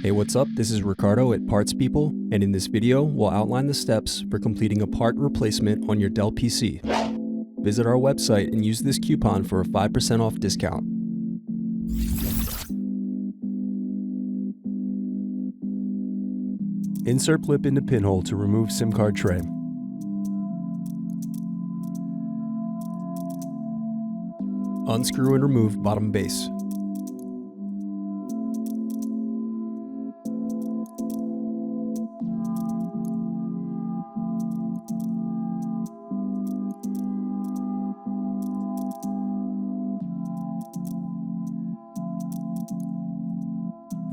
Hey, what's up? This is Ricardo at Parts People, and in this video, we'll outline the steps for completing a part replacement on your Dell PC. Visit our website and use this coupon for a 5% off discount. Insert blip into pinhole to remove SIM card tray. Unscrew and remove bottom base.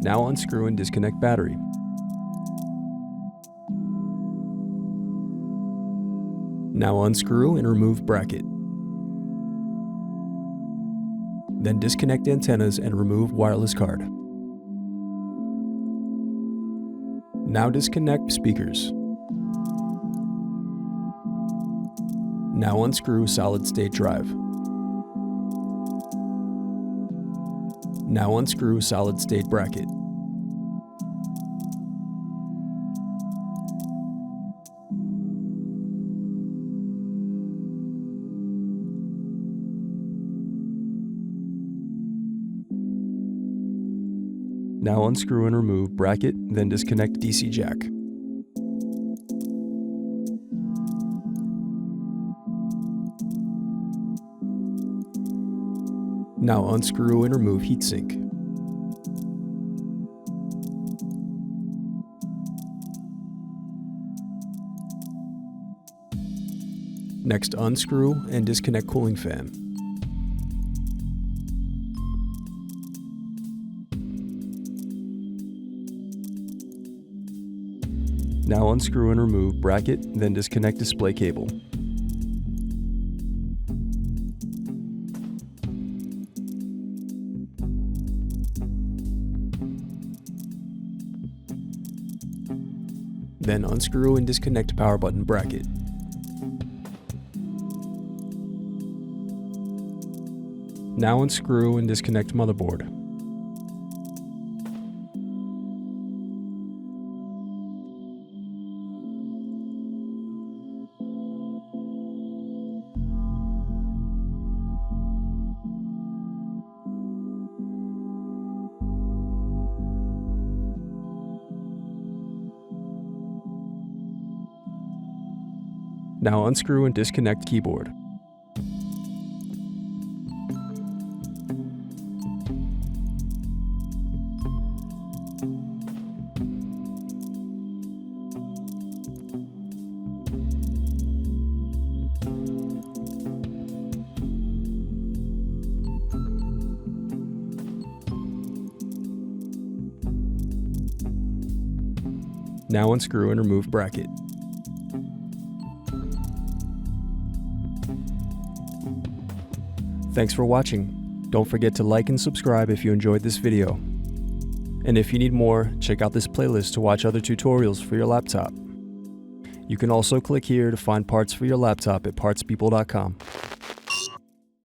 Now unscrew and disconnect battery. Now unscrew and remove bracket. Then disconnect antennas and remove wireless card. Now disconnect speakers. Now unscrew solid state drive. Now unscrew solid state bracket. Now unscrew and remove bracket, then disconnect DC jack. Now unscrew and remove heatsink. Next, unscrew and disconnect cooling fan. Now unscrew and remove bracket, then disconnect display cable. Then unscrew and disconnect power button bracket. Now unscrew and disconnect motherboard. Now unscrew and disconnect keyboard. Now unscrew and remove bracket. Thanks for watching. Don't forget to like and subscribe if you enjoyed this video. And if you need more, check out this playlist to watch other tutorials for your laptop. You can also click here to find parts for your laptop at partspeople.com.